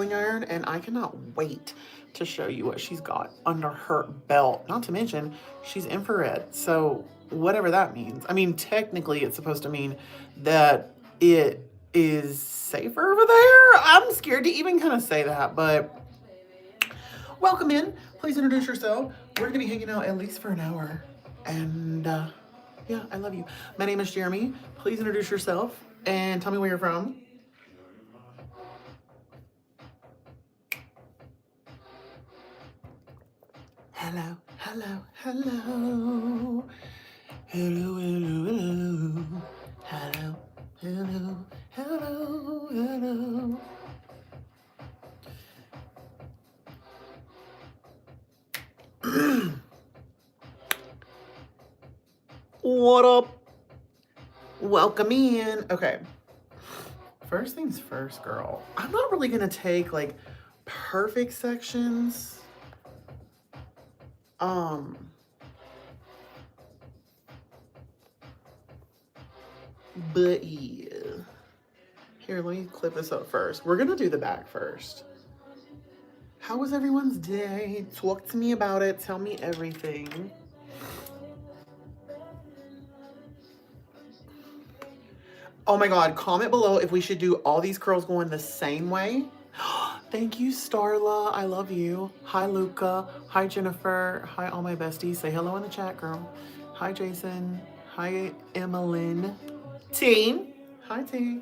curling iron, and I cannot wait to show you what she's got under her belt. Not to mention, she's infrared, so whatever that means. I mean, technically, it's supposed to mean that it is safer over there. I'm scared to even kind of say that, but welcome in. Please introduce yourself. We're going to be hanging out at least for an hour. And yeah, I love you. My name is Jeremy. Please introduce yourself and tell me where you're from. Hello, hello, hello. Hello, hello, hello. Hello, hello, hello, hello. What up? Welcome in. Okay. First things first, girl. I'm not really gonna take like perfect sections. But yeah. Here, let me clip this up first. We're gonna do the back first. How was everyone's day? Talk to me about it. Tell me everything. Oh my God, comment below if we should do all these curls going the same way. Thank you, Starla. I love you. Hi, Luca. Hi, Jennifer. Hi, all my besties. Say hello in the chat, girl. Hi, Jason. Hi, Emmeline. T. Hi, T.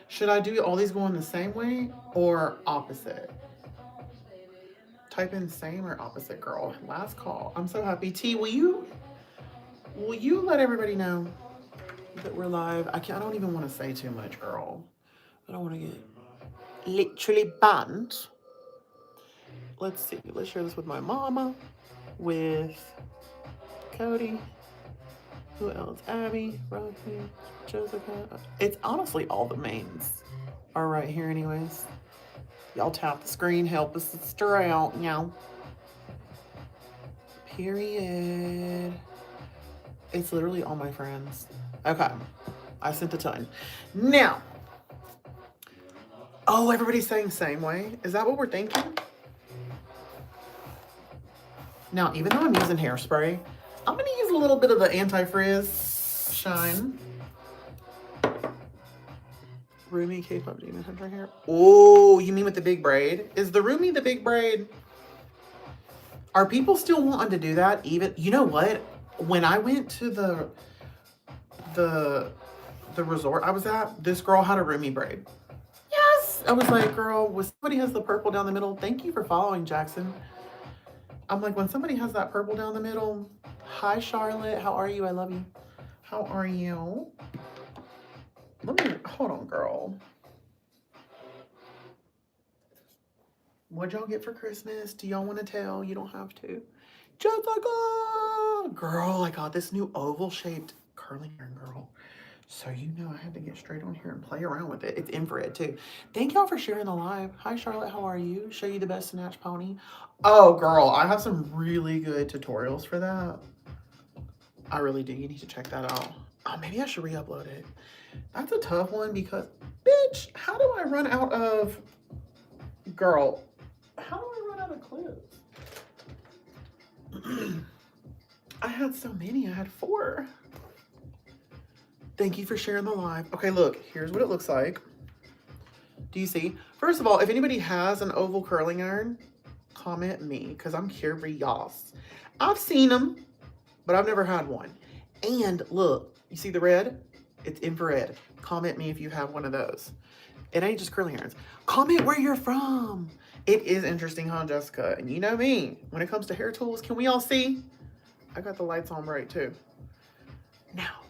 Should I do all these going the same way or opposite? Type in same or opposite, girl. Last call. I'm so happy. T, will you let everybody know that we're live? I don't even want to say too much, girl. I don't want to get literally banned. Let's see. Let's share this with my mama, with Cody. Who else? Abby, Rosie, Jessica. It's honestly all the mains are right here anyways. Y'all tap the screen, help us sister out, now. Period. It's literally all my friends. Okay. I sent a ton. Now. Oh, everybody's saying same way. Is that what we're thinking? Now, even though I'm using hairspray, I'm going to use a little bit of the anti-frizz shine. Roomy K-pop demon hunter hair. Oh, you mean with the big braid? Is the Roomy the big braid? Are people still wanting to do that? Even, you know what? When I went to the resort I was at, this girl had a Roomy braid. Yes! I was like, girl, when somebody has the purple down the middle, thank you for following, Jackson. I'm like, when somebody has that purple down the middle, hi, Charlotte. How are you? I love you. How are you? Hold on, girl. What'd y'all get for Christmas? Do y'all want to tell? You don't have to. Jessica! Girl, I got this new oval-shaped curling iron, girl. So you know I had to get straight on here and play around with it. It's infrared, too. Thank y'all for sharing the live. Hi, Charlotte. How are you? Show you the best snatch pony. Oh, girl, I have some really good tutorials for that. I really do. You need to check that out. Oh, maybe I should re-upload it. That's a tough one because, bitch, how do I run out of... Girl, how do I run out of clips? I had so many. I had 4. Thank you for sharing the live. Okay, look, here's what it looks like. Do you see? First of all, if anybody has an oval curling iron, comment me, because I'm curious. I've seen them, but I've never had one. And look, you see the red? It's infrared. Comment me if you have one of those. It ain't just curling irons. Comment where you're from. It is interesting, huh, Jessica? And you know me, when it comes to hair tools, can we all see? I got the lights on bright too. Now,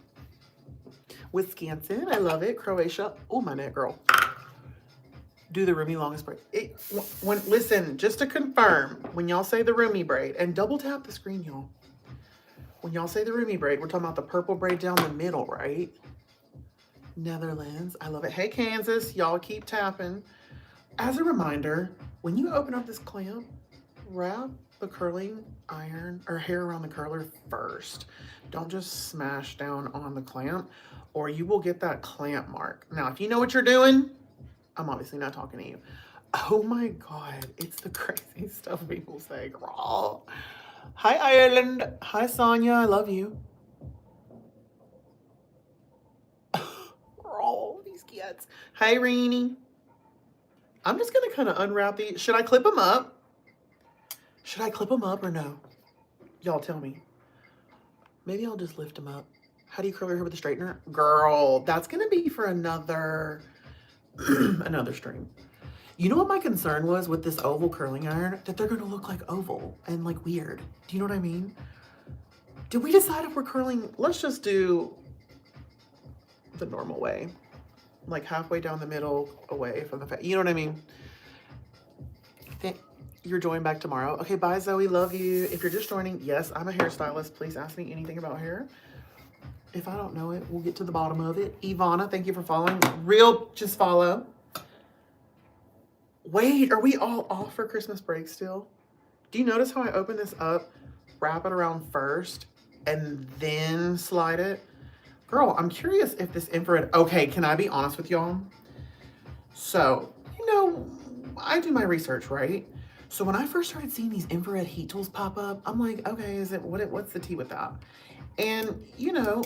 Wisconsin, I love it. Croatia, oh my neck, girl. Do the Roomy longest braid. Listen, just to confirm, when y'all say the Roomy braid, and double tap the screen, y'all. When y'all say the Roomy braid, we're talking about the purple braid down the middle, right? Netherlands, I love it. Hey, Kansas, y'all keep tapping. As a reminder, when you open up this clamp, wrap the curling iron or hair around the curler first. Don't just smash down on the clamp or you will get that clamp mark. Now, if you know what you're doing, I'm obviously not talking to you. Oh my God, it's the crazy stuff people say, girl. Hi, Ireland. Hi, Sonia. I love you. Girl, these kids. Hi, Rainy. I'm just going to kind of unwrap these. Should I clip them up? Should I clip them up or no? Y'all tell me. Maybe I'll just lift them up. How do you curl your hair with a straightener? Girl, that's going to be for another another stream. You know what my concern was with this oval curling iron? That they're going to look like oval and like weird. Do you know what I mean? Did we decide if we're curling? Let's just do the normal way. Like halfway down the middle, away from the you know what I mean? You're joining back tomorrow. Okay, bye Zoe, love you. If you're just joining, yes, I'm a hairstylist. Please ask me anything about hair. If I don't know it, we'll get to the bottom of it. Ivana, thank you for following. Real, just follow. Wait, are we all off for Christmas break still? Do you notice how I open this up, wrap it around first, and then slide it? Girl, I'm curious if this infrared, okay, can I be honest with y'all? So, you know, I do my research, right? So when I first started seeing these infrared heat tools pop up, I'm like, okay, what's the tea with that? And you know,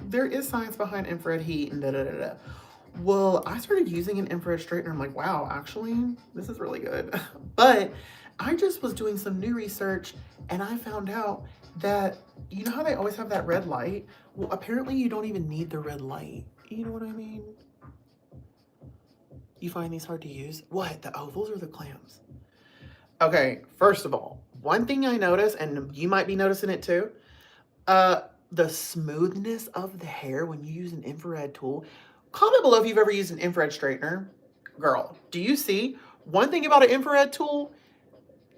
there is science behind infrared heat and da-da-da-da. Well, I started using an infrared straightener. I'm like, wow, actually, this is really good. But I just was doing some new research and I found out that, you know how they always have that red light? Well, apparently you don't even need the red light. You know what I mean? You find these hard to use? What, the ovals or the clamps? Okay, first of all, one thing I noticed, and you might be noticing it too, the smoothness of the hair when you use an infrared tool. Comment below if you've ever used an infrared straightener. Girl, do you see? One thing about an infrared tool,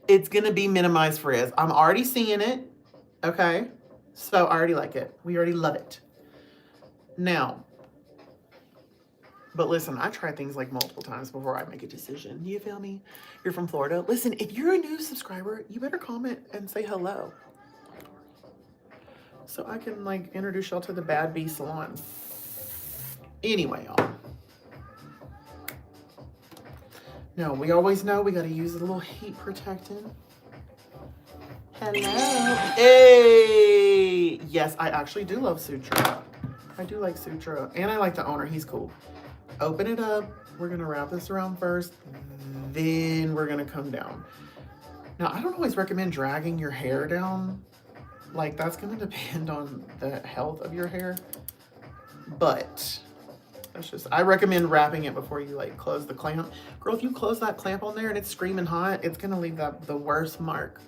it's gonna be minimized frizz. I'm already seeing it, okay? So I already like it. We already love it. Now, but listen, I try things like multiple times before I make a decision. You feel me? You're from Florida. Listen, if you're a new subscriber, you better comment and say hello. So I can like introduce y'all to the Bad Bee Salon. Anyway, y'all. No, we always know we gotta use a little heat protectant. Hello. Hey! Yes, I actually do love Sutra. I do like Sutra. And I like the owner, he's cool. Open it up. We're gonna wrap this around first. Then we're gonna come down. Now, I don't always recommend dragging your hair down. Like, that's gonna depend on the health of your hair. But that's just, I recommend wrapping it before you like close the clamp. Girl, if you close that clamp on there and it's screaming hot, it's gonna leave the worst mark.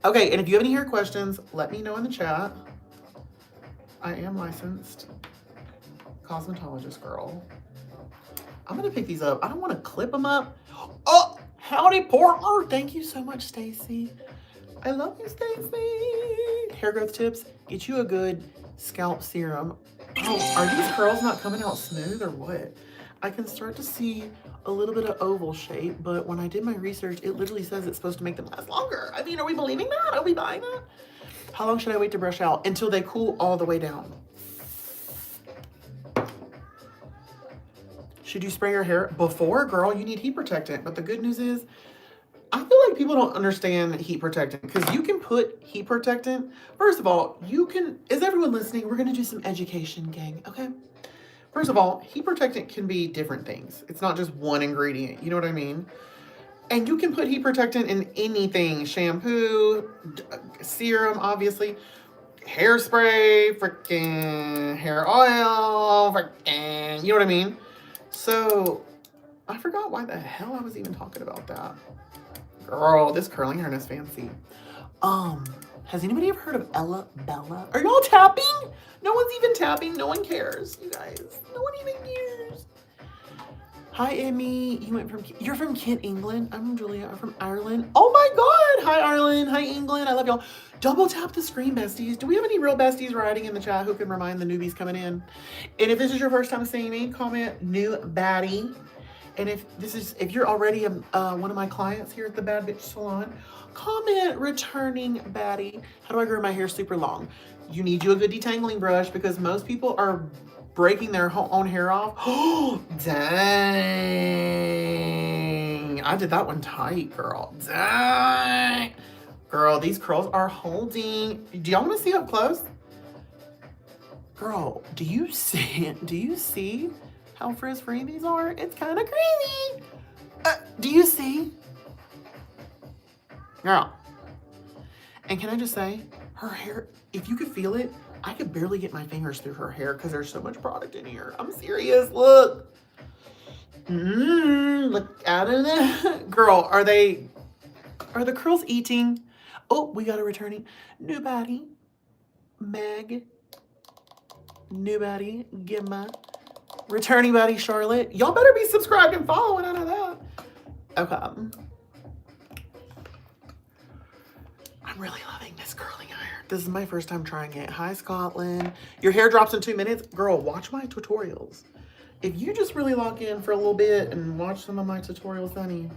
Okay, and if you have any hair questions, let me know in the chat. I am licensed cosmetologist, girl. I'm gonna pick these up. I don't wanna clip them up. Oh, howdy, partner. Thank you so much, Stacy. I love you, Stacy. Hair growth tips, get you a good scalp serum. Oh, are these curls not coming out smooth or what? I can start to see a little bit of oval shape, but when I did my research, it literally says it's supposed to make them last longer. I mean, are we believing that? Are we buying that? How long should I wait to brush out? Until they cool all the way down. Should you spray your hair before? Girl, you need heat protectant. But the good news is, I feel like people don't understand heat protectant because you can put heat protectant. First of all, you can, is everyone listening? We're going to do some education, gang, okay? First of all, heat protectant can be different things. It's not just one ingredient, you know what I mean? And you can put heat protectant in anything, shampoo, serum, obviously, hairspray, freaking hair oil, freaking, you know what I mean? So, I forgot why the hell I was even talking about that. Girl, this curling iron is fancy. Has anybody ever heard of Ella Bella? Are y'all tapping? No one's even tapping. No one cares, you guys. No one even cares. Hi, Emmy. You're from Kent, England. I'm from Julia. I'm from Ireland. Oh my God. Hi, Ireland. Hi, England. I love y'all. Double tap the screen, besties. Do we have any real besties writing in the chat who can remind the newbies coming in? And if this is your first time seeing me, comment new baddie. And if you're already one of my clients here at the Bad Bitch Salon, comment returning baddie. How do I grow my hair super long? You need you a good detangling brush because most people are breaking their own hair off. Oh, dang. I did that one tight, girl. Dang. Girl, these curls are holding. Do y'all want to see up close? Girl, do you see how frizz-free these are? It's kind of crazy. Do you see? Girl. And can I just say, her hair, if you could feel it, I could barely get my fingers through her hair because there's so much product in here. I'm serious. Look. Look out of that. Girl, are the curls eating? Oh, we got a returning new baddie. Meg. New baddie. Gemma. Returning baddie Charlotte. Y'all better be subscribed and following. I know that. Okay. I'm really loving this curling iron. This is my first time trying it. Hi, Scotland. Your hair drops in 2 minutes. Girl, watch my tutorials. If you just really lock in for a little bit and watch some of my tutorials, honey,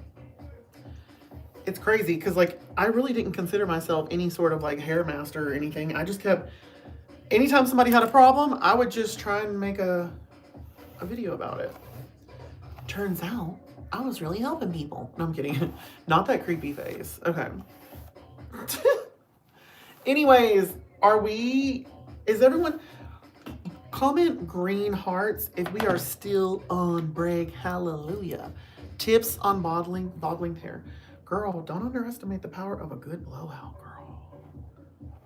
it's crazy because, like, I really didn't consider myself any sort of, like, hair master or anything. I just kept, anytime somebody had a problem, I would just try and make a video about it. Turns out, I was really helping people. No, I'm kidding. Not that creepy face. Okay. Anyways, is everyone, comment green hearts if we are still on break. Hallelujah. Tips on boggling hair. Girl, don't underestimate the power of a good blowout, girl.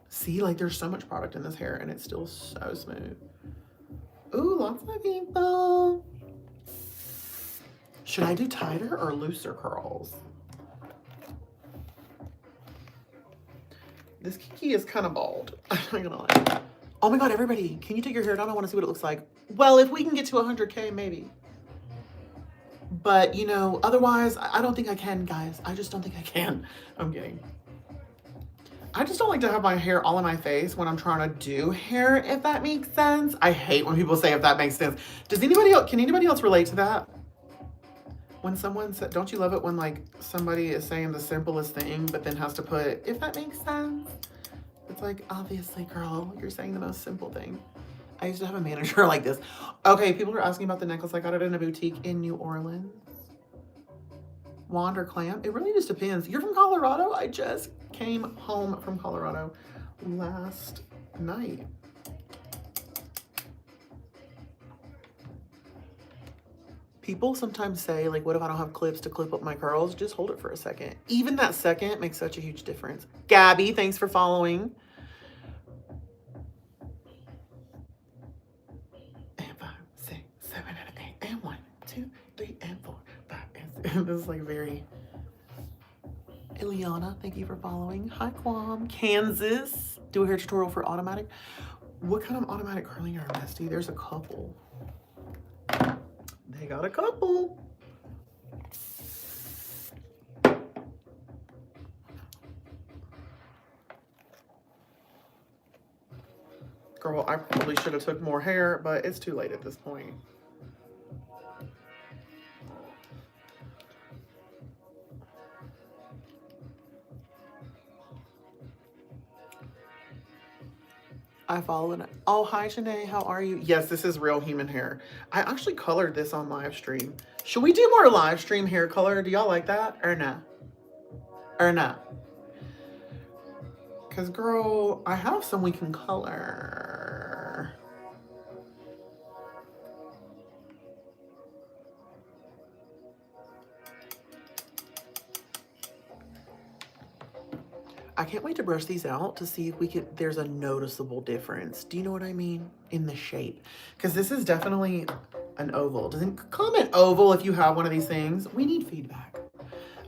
See, like, there's so much product in this hair and it's still so smooth. Ooh, lots of people. Should I do tighter or looser curls? This Kiki is kind of bald. I'm not gonna lie. Oh my God, everybody, can you take your hair down? I want to see what it looks like. Well, if we can get to 100K, maybe. But, you know, otherwise, I don't think I can, guys. I just don't think I can. I'm kidding. I just don't like to have my hair all in my face when I'm trying to do hair, if that makes sense. I hate when people say if that makes sense. Can anybody else relate to that? When someone said, don't you love it when, like, somebody is saying the simplest thing, but then has to put, if that makes sense? It's like, obviously, girl, you're saying the most simple thing. I used to have a manager like this. Okay, people are asking about the necklace. I got it in a boutique in New Orleans. Wand or clam? It really just depends. You're from Colorado? I just came home from Colorado last night. People sometimes say, like, what if I don't have clips to clip up my curls? Just hold it for a second. Even that second makes such a huge difference. Gabby, thanks for following. And 5, 6, 7, and 8, and 1, 2, 3, and 4, 5, and 6. This is like very... Ileana, thank you for following. Hi, Quam. Kansas. Do a hair tutorial for automatic. What kind of automatic curling iron, bestie? There's a couple. They got a couple. Girl, I probably should have took more hair, but it's too late at this point. I follow it. Oh, hi, Shanae. How are you? Yes, this is real human hair. I actually colored this on live stream. Should we do more live stream hair color? Do y'all like that or not? Or not? Because, girl, I have some we can color. I can't wait to brush these out to see if there's a noticeable difference. Do you know what I mean? In the shape. Because this is definitely an oval. Comment oval if you have one of these things. We need feedback.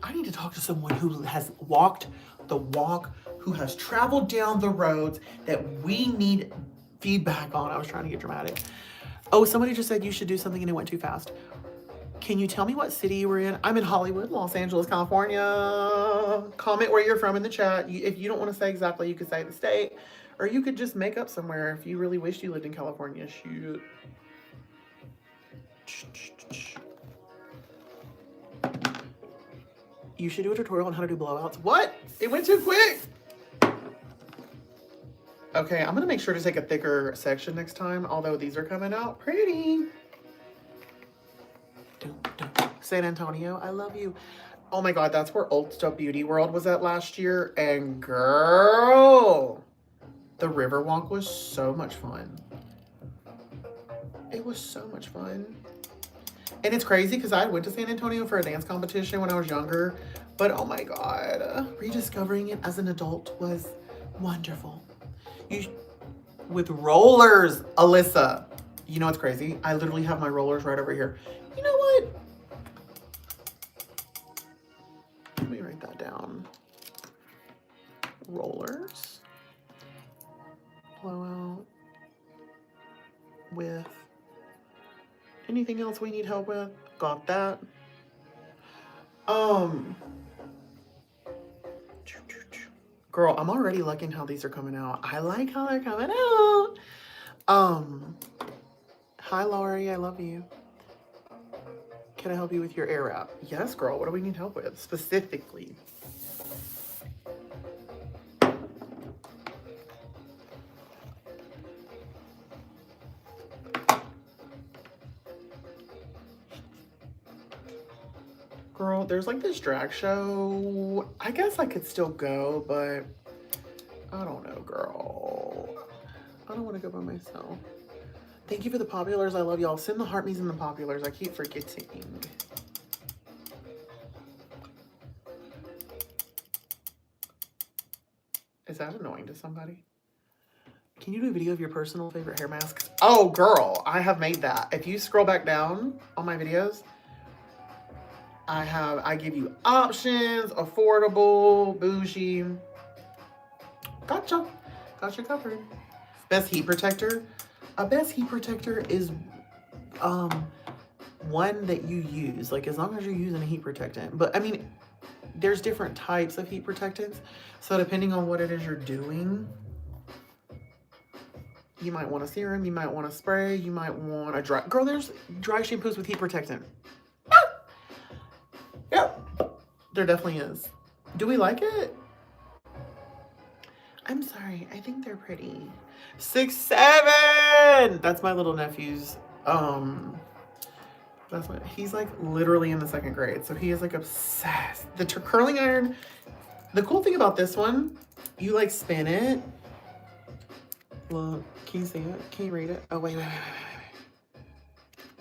I need to talk to someone who has walked the walk, who has traveled down the roads that we need feedback on. I was trying to get dramatic. Oh, somebody just said you should do something and it went too fast. Can you tell me what city you were in? I'm in Hollywood, Los Angeles, California. Comment where you're from in the chat. If you don't want to say exactly, you could say the state. Or you could just make up somewhere if you really wished you lived in California. Shoot. You should do a tutorial on how to do blowouts. What? It went too quick. Okay, I'm gonna make sure to take a thicker section next time, although these are coming out pretty. San Antonio, I love you. Oh my God, that's where Ulta Beauty World was at last year. And girl, the river walk was so much fun. It was so much fun. And it's crazy because I went to San Antonio for a dance competition when I was younger. But oh my God, rediscovering it as an adult was wonderful. With rollers, Alyssa. You know what's crazy? I literally have my rollers right over here. You know what? Let me write that down. Rollers. Blowout. With anything else we need help with? Got that. Girl, I'm already liking how these are coming out. I like how they're coming out. Hi Laurie, I love you. Can I help you with your air wrap? Yes, girl. What do we need help with specifically? Girl, there's like this drag show. I guess I could still go, but I don't know, girl. I don't want to go by myself. Thank you for the populars. I love y'all. Send the heart me's and the populars. I keep forgetting. Is that annoying to somebody? Can you do a video of your personal favorite hair masks? Oh, girl, I have made that. If you scroll back down on my videos, I give you options, affordable, bougie. Gotcha. Got you covered. Best heat protector. A best heat protector is one that you use, like as long as you're using a heat protectant. But I mean, there's different types of heat protectants. So depending on what it is you're doing, you might want a serum, you might want a spray, you might want a dry. Girl, there's dry shampoos with heat protectant. Yep, there definitely is. Do we like it? I'm sorry, I think they're pretty. 6'7". That's my little nephew's. That's what he's like, literally in the 2nd grade. So he is like obsessed. The curling iron. The cool thing about this one, you like spin it. Look, can you see it? Can you read it? Oh wait.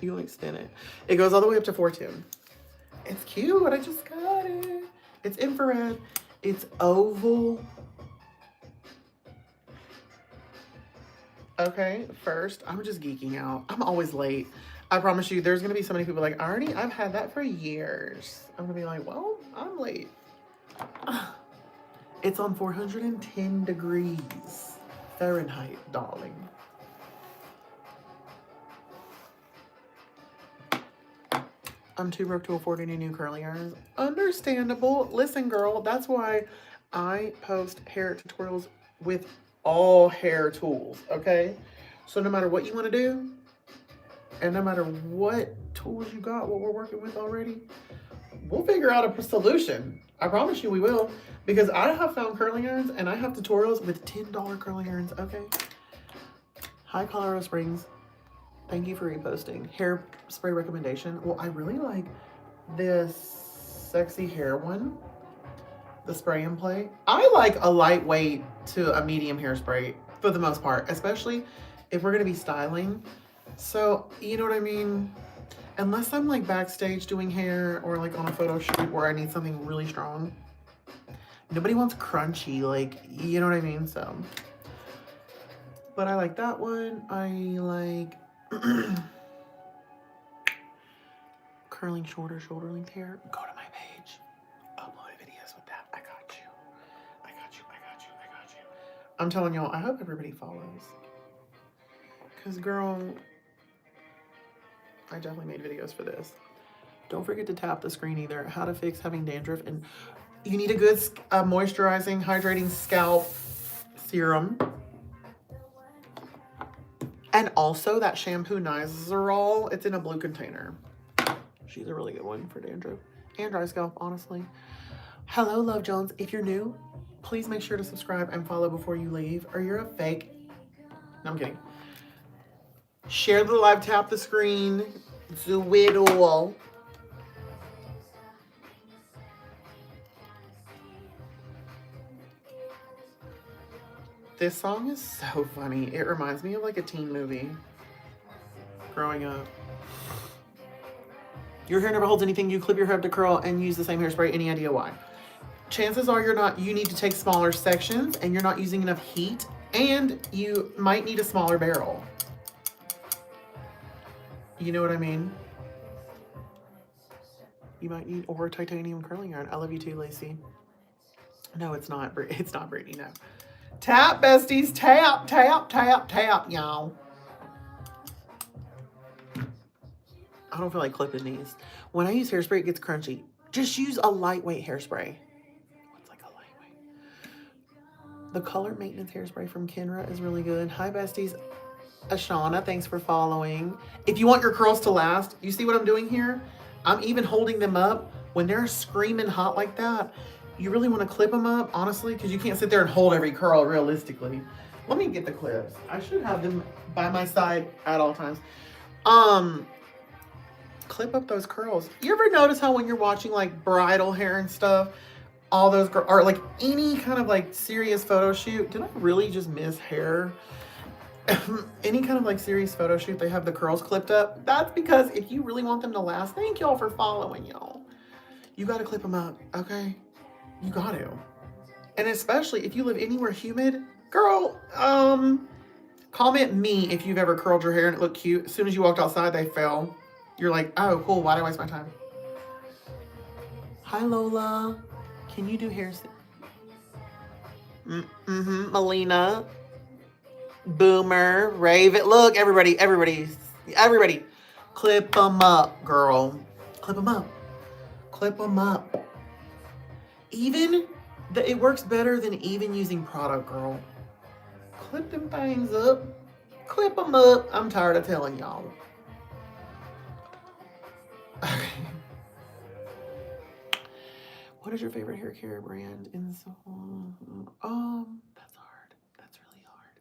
You like spin it. It goes all the way up to 410. It's cute. I just got it. It's infrared. It's oval. Okay, first, I'm just geeking out. I'm always late. I promise you, there's gonna be so many people like, I've had that for years. I'm gonna be like, well, I'm late. It's on 410 degrees Fahrenheit, darling. I'm too broke to afford any new curling irons. Understandable. Listen, girl, that's why I post hair tutorials with all hair tools, okay? So no matter what you want to do, and no matter what tools you got, what we're working with already, we'll figure out a solution. I promise you we will, because I have found curling irons and I have tutorials with $10 curling irons, okay? Hi, Colorado Springs. Thank you for reposting. Hair spray recommendation. Well, I really like this sexy hair one. The spray and play. I like a lightweight to a medium hairspray for the most part, especially if we're gonna be styling. So, you know what I mean? Unless I'm like backstage doing hair or like on a photo shoot where I need something really strong. Nobody wants crunchy, like, you know what I mean? So, but I like that one. I like curling shorter shoulder length hair. Go to my page. Upload videos with that. I got you. I got you. I got you. I got you. I'm telling y'all, I hope everybody follows. Because, girl, I definitely made videos for this. Don't forget to tap the screen either. How to fix having dandruff. And you need a good moisturizing, hydrating scalp serum. And also that shampoo Nizoral. It's in a blue container. She's a really good one for dandruff and dry scalp, honestly. Hello, Love Jones. If you're new, Please make sure to subscribe and follow before you leave, or you're a fake. No, I'm kidding. Share the live, tap the screen. Do it all. This song is so funny. It reminds me of like a teen movie growing up. Your hair never holds anything. You clip your hair up to curl and use the same hairspray. Any idea why? Chances are you need to take smaller sections and you're not using enough heat, and you might need a smaller barrel. You know what I mean? You might need, or titanium curling iron. I love you too, Lacey. No, it's not. It's not Brittany, no. Tap, besties. Tap, tap, tap, tap, y'all. I don't feel like clipping these. When I use hairspray, it gets crunchy. Just use a lightweight hairspray. What's like a lightweight? The color maintenance hairspray from Kenra is really good. Hi, besties. Ashana, thanks for following. If you want your curls to last, you see what I'm doing here? I'm even holding them up. When they're screaming hot like that, you really want to clip them up, honestly, because you can't sit there and hold every curl realistically. Let me get the clips. I should have them by my side at all times. Clip up those curls. You ever notice how when you're watching like bridal hair and stuff, all those girls, or like any kind of like serious photo shoot, did I really just miss hair? Any kind of like serious photo shoot, they have the curls clipped up. That's because if you really want them to last, thank y'all for following, y'all. You got to clip them up, okay? You got to. And especially if you live anywhere humid, girl, comment me if you've ever curled your hair and it looked cute. As soon as you walked outside, they fell. You're like, oh, cool. Why did I waste my time? Hi, Lola. Can you do hair? Melina. Boomer. Raven. Look, everybody. Clip them up, girl. Clip them up. Clip them up. It works better than even using product, girl. Clip them things up. Clip them up. I'm tired of telling y'all. Okay. What is your favorite hair care brand in Sephora? That's hard. That's really hard.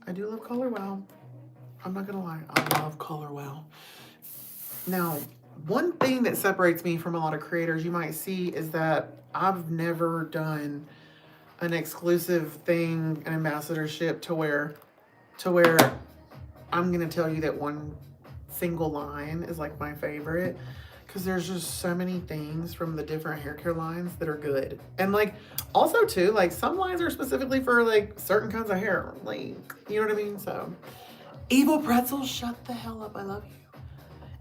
I do love Color Wow. I'm not gonna lie. I love Color Wow. Now, one thing that separates me from a lot of creators you might see is that I've never done an exclusive thing, an ambassadorship to where I'm gonna tell you that one single line is like my favorite, because there's just so many things from the different hair care lines that are good. And like also too, like some lines are specifically for like certain kinds of hair, like, you know what I mean? So Evil Pretzel, shut the hell up. I love you.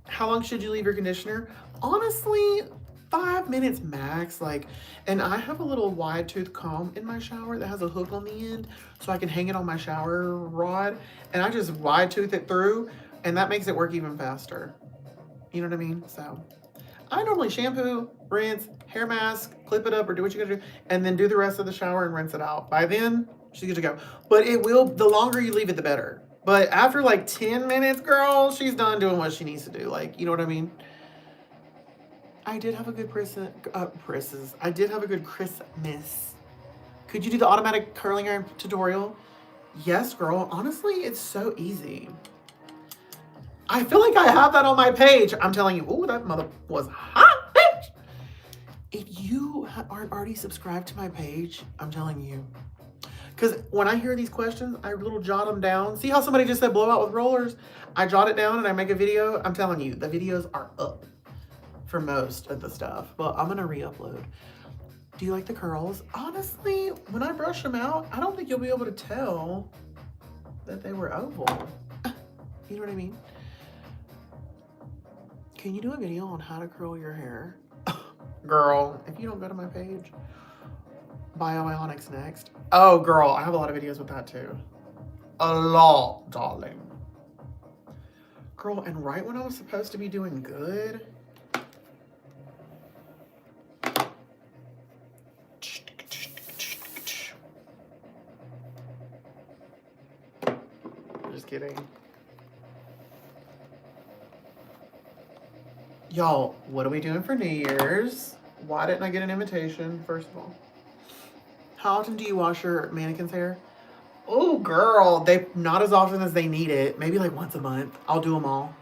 How long should you leave your conditioner? Honestly, 5 minutes max. Like, and I have a little wide tooth comb in my shower that has a hook on the end so I can hang it on my shower rod, and I just wide tooth it through, and that makes it work even faster. You know what I mean? So I normally shampoo, rinse, hair mask, clip it up, or do what you gotta do, and then do the rest of the shower and rinse it out. By then, she's good to go. But the longer you leave it, the better. But after like 10 minutes, girl, she's done doing what she needs to do. Like, you know what I mean? I did have a good I did have a good Christmas. Could you do the automatic curling iron tutorial? Yes, girl. Honestly, it's so easy. I feel like I have that on my page. I'm telling you. Ooh, that mother was hot, bitch. If you aren't already subscribed to my page, I'm telling you. Because when I hear these questions, I little jot them down. See how somebody just said blowout with rollers? I jot it down and I make a video. I'm telling you, the videos are up for most of the stuff. But I'm going to re-upload. Do you like the curls? Honestly, when I brush them out, I don't think you'll be able to tell that they were oval. You know what I mean? Can you do a video on how to curl your hair? Girl, if you don't go to my page, Bioionics next. Oh, girl, I have a lot of videos with that too. A lot, darling. Girl, and right when I was supposed to be doing good, just kidding. Y'all, what are we doing for New Year's? Why didn't I get an invitation, first of all? How often do you wash your mannequin's hair? Oh, girl, they not as often as they need it. Maybe like once a month. I'll do them all.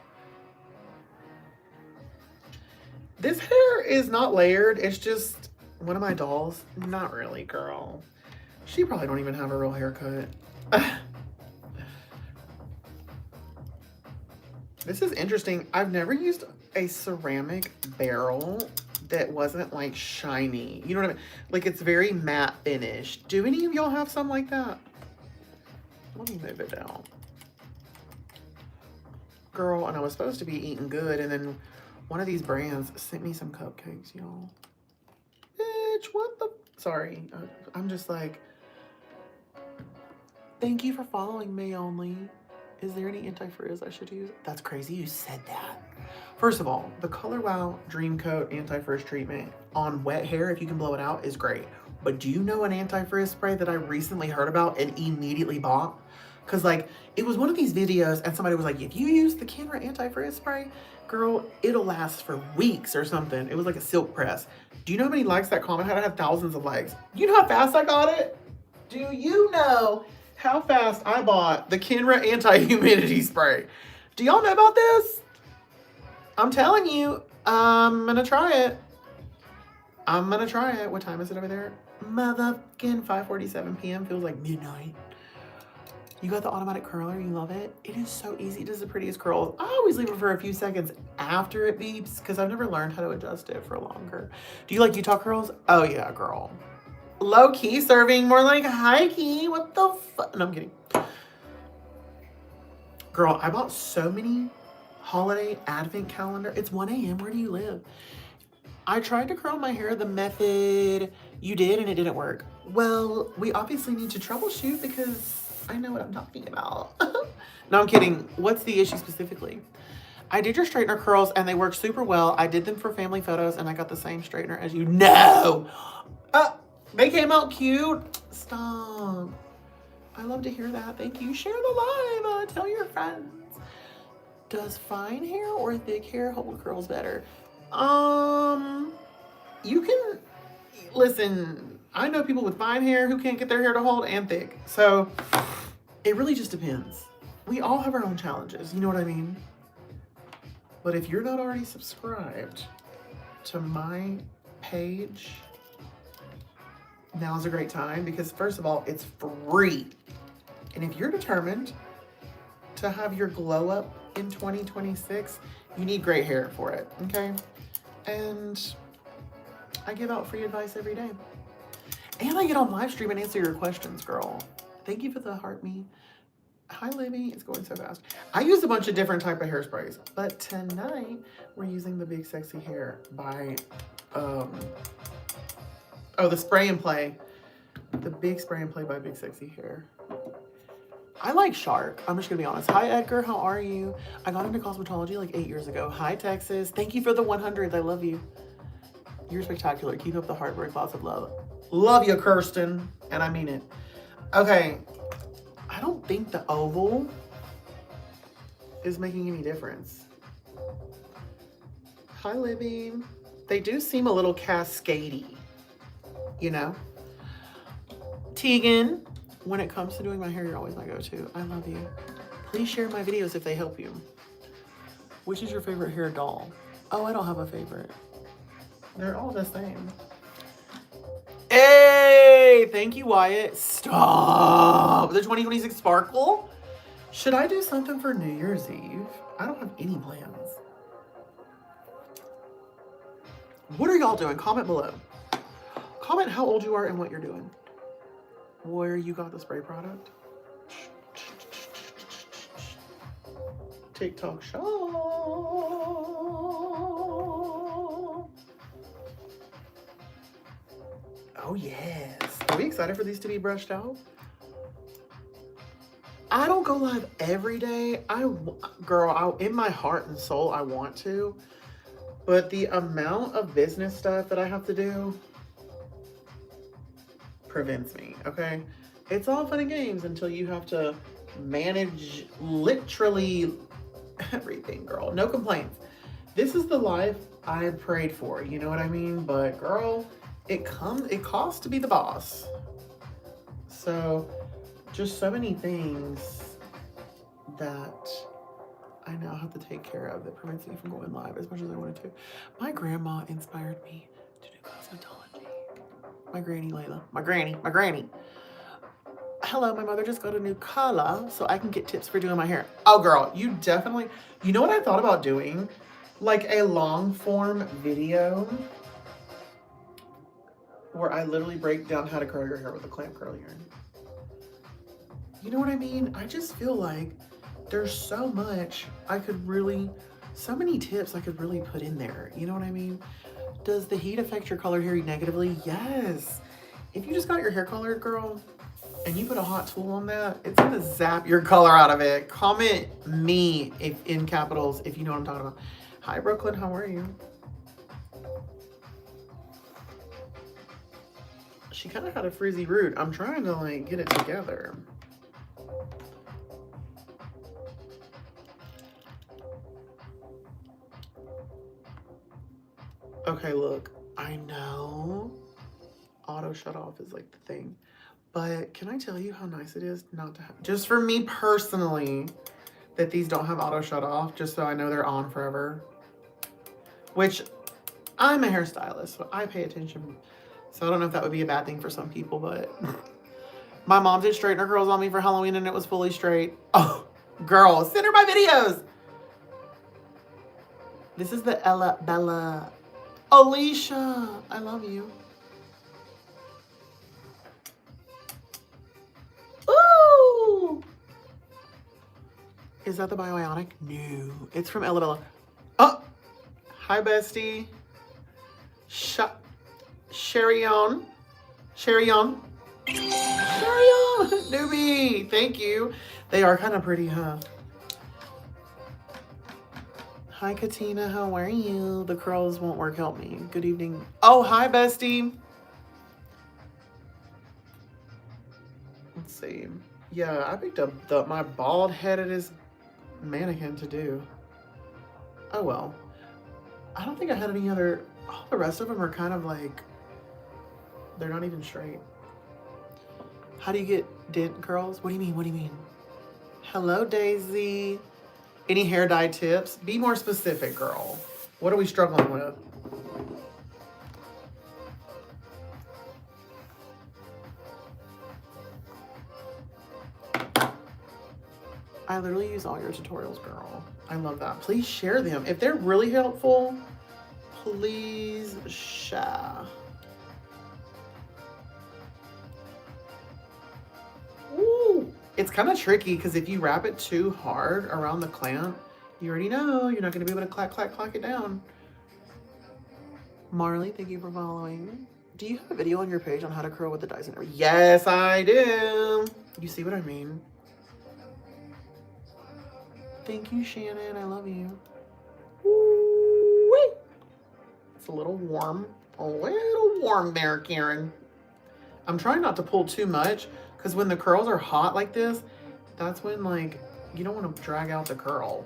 This hair is not layered. It's just one of my dolls. Not really, girl. She probably don't even have a real haircut. This is interesting. I've never used a ceramic barrel that wasn't like shiny. You know what I mean? Like it's very matte finish. Do any of y'all have some like that? Let me move it down. Girl, and I was supposed to be eating good, and then one of these brands sent me some cupcakes, y'all. Bitch, what the? Sorry. I'm just like, thank you for following me only. Is there any anti-frizz I should use? That's crazy you said that. First of all, the Color Wow Dream Coat anti-frizz treatment on wet hair, if you can blow it out, is great. But do you know an anti-frizz spray that I recently heard about and immediately bought? Because like, it was one of these videos and somebody was like, if you use the Kenra anti-frizz spray, girl, it'll last for weeks or something. It was like a silk press. Do you know how many likes that comment had? I had thousands of likes. You know how fast I got it? Do you know how fast I bought the Kenra anti-humidity spray? Do y'all know about this? I'm telling you, I'm gonna try it. I'm gonna try it. What time is it over there? Motherfucking 5:47 p.m. Feels like midnight. You got the automatic curler, you love it? It is so easy, it does the prettiest curls. I always leave it for a few seconds after it beeps because I've never learned how to adjust it for longer. Do you like Utah curls? Oh yeah, girl. Low key serving, more like high key. What the fuck? No, I'm kidding. Girl, I bought so many holiday advent calendar. It's 1 a.m. Where do you live? I tried to curl my hair the method you did and it didn't work. Well, we obviously need to troubleshoot because I know what I'm talking about. No, I'm kidding. What's the issue specifically? I did your straightener curls and they worked super well. I did them for family photos and I got the same straightener as you. No! They came out cute. Stop. I love to hear that. Thank you. Share the live. Tell your friends. Does fine hair or thick hair hold curls better? You can, listen, I know people with fine hair who can't get their hair to hold and thick. So it really just depends. We all have our own challenges. You know what I mean? But if you're not already subscribed to my page, now's a great time because first of all, it's free. And if you're determined to have your glow up in 2026, you need great hair for it, okay? And I give out free advice every day. And I get on live stream and answer your questions, girl. Thank you for the heart me. Hi, Libby. It's going so fast. I use a bunch of different type of hairsprays, but tonight we're using the Big Sexy Hair by, the Spray and Play. The Big Spray and Play by Big Sexy Hair. I like Shark. I'm just gonna be honest. Hi, Edgar. How are you? I got into cosmetology like 8 years ago. Hi, Texas. Thank you for the 100s. I love you. You're spectacular. Keep up the hard work. Lots of love. Love you, Kirsten. And I mean it. Okay. I don't think the oval is making any difference. Hi, Libby. They do seem a little cascadey, you know? Tegan, when it comes to doing my hair, you're always my go-to. I love you. Please share my videos if they help you. Which is your favorite hair doll? Oh, I don't have a favorite. They're all the same. Hey, thank you, Wyatt. Stop. The 2026 sparkle? Should I do something for New Year's Eve? I don't have any plans. What are y'all doing? Comment below. Comment how old you are and what you're doing. Where you got the spray product. TikTok shop. Oh yes. Are we excited for these to be brushed out? I don't go live every day. Girl, in my heart and soul, I want to. But the amount of business stuff that I have to do prevents me, okay? It's all fun and games until you have to manage literally everything, girl. No complaints. This is the life I prayed for, you know what I mean? But girl, it costs to be the boss. So just so many things that I now have to take care of that prevents me from going live as much as I wanted to. My grandma inspired me to do cosmetology. My granny, Layla. My granny. Hello, my mother just got a new color, so I can get tips for doing my hair. Oh, girl, you definitely... You know what I thought about doing? Like a long form video where I literally break down how to curl your hair with a clamp curling iron. You know what I mean? I just feel like there's so much I could really... So many tips I could really put in there. You know what I mean? Does the heat affect your colored hair negatively? Yes. If you just got your hair colored, girl, and you put a hot tool on that, it's gonna zap your color out of it. Comment me if in capitals if you know what I'm talking about. Hi, Brooklyn, how are you? She kind of had a frizzy root. I'm trying to like get it together. Okay, look, I know auto shut off is like the thing, but can I tell you how nice it is not to have, just for me personally, that these don't have auto shut off, just so I know they're on forever. Which, I'm a hairstylist, so I pay attention. So I don't know if that would be a bad thing for some people, but my mom did straighten her curls on me for Halloween and it was fully straight. Oh, girl, send her my videos. This is the Ella Bella. Alicia, I love you. Ooh! Is that the Bioionic? No, it's from Ella Bella. Oh, hi, bestie. Sherry-on. Newbie, thank you. They are kind of pretty, huh? Hi, Katina, how are you? The curls won't work, help me. Good evening. Oh, hi, bestie. Let's see. Yeah, I picked up my bald-headedest mannequin to do. Oh, well. I don't think I had any other... All the rest of them are kind of like... They're not even straight. How do you get dent curls? What do you mean? What do you mean? Hello, Daisy. Any hair dye tips? Be more specific, girl. What are we struggling with? I literally use all your tutorials, girl. I love that. Please share them. If they're really helpful, please share. Ooh. It's kind of tricky because if you wrap it too hard around the clamp, you already know you're not going to be able to clack it down. Marley, thank you for following. Do you have a video on your page on how to curl with the Dyson? Yes, I do. You see what I mean? Thank you, Shannon. I love you. Woo-wee. It's a little warm. A little warm there, Karen. I'm trying not to pull too much because when the curls are hot like this, that's when like you don't want to drag out the curl.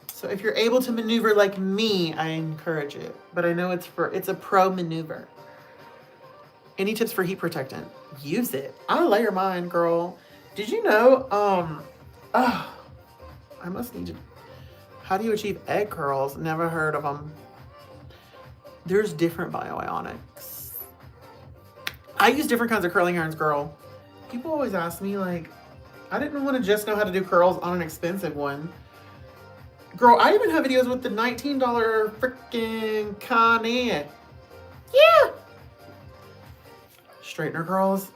So if you're able to maneuver like me, I encourage it. But I know it's a pro maneuver. Any tips for heat protectant? Use it. I layer mine, girl. Did you know? I must need to. How do you achieve egg curls? Never heard of them. There's different bioionics. I use different kinds of curling irons, girl. People always ask me, like, I didn't want to just know how to do curls on an expensive one. Girl, I even have videos with the $19 freaking Conair. Yeah. Straightener curls.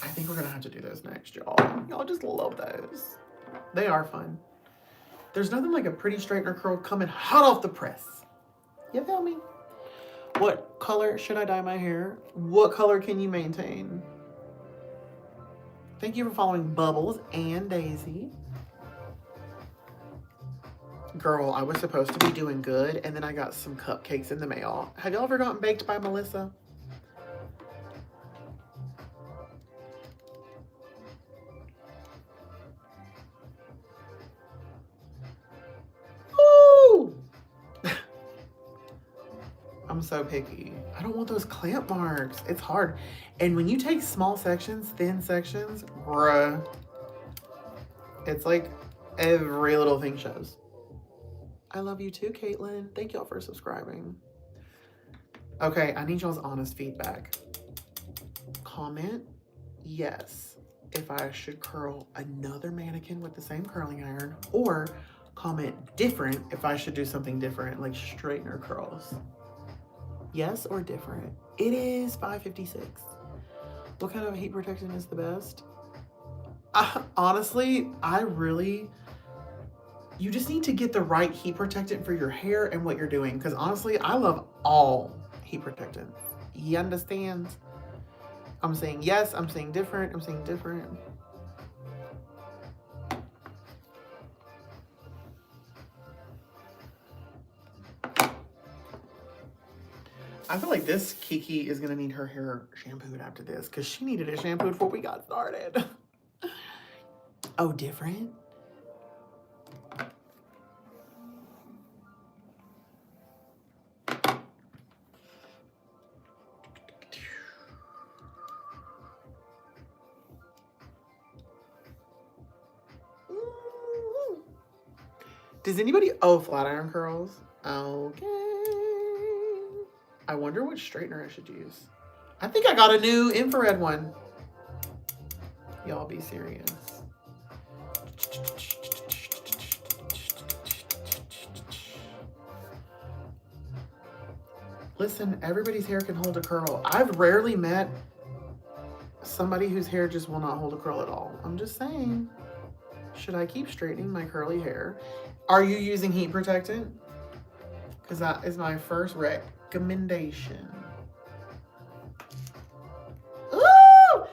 I think we're going to have to do those next, y'all. Y'all just love those. They are fun. There's nothing like a pretty straightener curl coming hot off the press. You feel me? What color should I dye my hair? What color can you maintain? Thank you for following Bubbles and Daisy. Girl, I was supposed to be doing good, and then I got some cupcakes in the mail. Have y'all ever gotten baked by Melissa? so picky. I don't want those clamp marks. It's hard. And when you take small sections, thin sections, bruh, it's like every little thing shows. I love you too, Caitlin. Thank y'all for subscribing. Okay, I need y'all's honest feedback. Comment yes if I should curl another mannequin with the same curling iron, or comment different if I should do something different, like straightener curls. Yes or different? It is 5:56. What kind of heat protection is the best? Honestly, you just need to get the right heat protectant for your hair and what you're doing. Because honestly, I love all heat protectants. You understand? I'm saying yes, I'm saying different, I'm saying different. I feel like this Kiki is gonna need her hair shampooed after this, because she needed it shampooed before we got started. Oh, different? Does anybody, oh, flat iron curls? Okay. I wonder what straightener I should use. I think I got a new infrared one. Y'all be serious. Listen, everybody's hair can hold a curl. I've rarely met somebody whose hair just will not hold a curl at all. I'm just saying. Should I keep straightening my curly hair? Are you using heat protectant? Because that is my first recommendation. Ooh!